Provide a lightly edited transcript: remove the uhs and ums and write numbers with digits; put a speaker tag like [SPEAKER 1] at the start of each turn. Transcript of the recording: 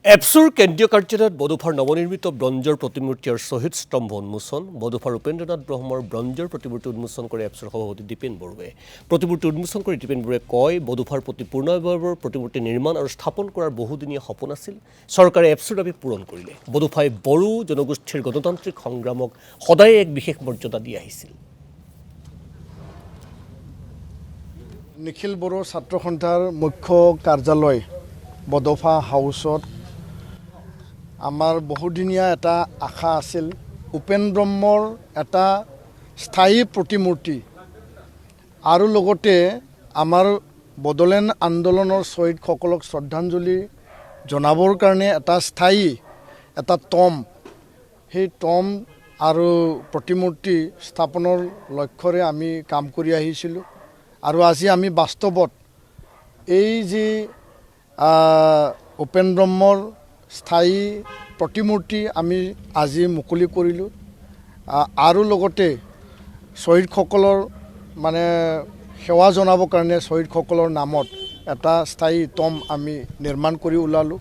[SPEAKER 1] এপছুৰ কেন্দ্ৰীয় কাৰ্যালয়ত বডোফাৰ নৱনিৰ্মিত ব্ৰঞ্জৰ প্ৰতিমূৰ্তি আৰু শ্বহীদ স্তম্ভ উন্মোচন। বডোফাৰ উপেন্দ্ৰনাথ ব্ৰহ্মৰ ব্ৰঞ্জৰ প্ৰতিমূৰ্তি উন্মোচন কৰে এপছুৰ সভাপতি দীপেন বড়োৱে। প্ৰতিমূৰ্তি উন্মোচন কৰি দীপেন বড়োৱে কয়, বডোফাৰ প্ৰতি পূৰ্ণাবয়বৰ প্ৰতিমূৰ্তি নিৰ্মাণ আৰু স্থাপন কৰাৰ বহুদিনীয়া সপোন আছিল। চৰকাৰে এপছুৰ দাবী পূৰণ কৰিলে। বডোফাই বড়ো জনগোষ্ঠীৰ গণতান্ত্ৰিক সংগ্ৰামক সদায় এক বিশেষ মৰ্যাদা দি আহিছিল।
[SPEAKER 2] নিখিল বড়ো ছাত্ৰ সন্থাৰ মুখ্য কাৰ্যালয় বডোফা হাউচত আমাৰ বহুদিনীয়া এটা আশা আছিল, উপেন ব্ৰহ্মৰ এটা স্থায়ী প্ৰতিমূৰ্তি আৰু লগতে আমাৰ বড়োলেণ্ড আন্দোলনৰ শ্বহীদসকলক শ্ৰদ্ধাঞ্জলি জনাবৰ কাৰণে এটা স্থায়ী এটা টম্ব, সেই টম্ব আৰু প্ৰতিমূৰ্তি স্থাপনৰ লক্ষ্যৰে আমি কাম কৰি আহিছিলোঁ। আৰু আজি আমি বাস্তৱত এই যি উপেন ব্ৰহ্মৰ স্থায়ী প্ৰতিমূৰ্তি আমি আজি মুকলি কৰিলোঁ। আৰু লগতে শ্বহীদসকলৰ মানে সেৱা জনাবৰ কাৰণে শ্বহীদসকলৰ নামত এটা স্থায়ী টম্ব আমি নিৰ্মাণ কৰি ওলালোঁ।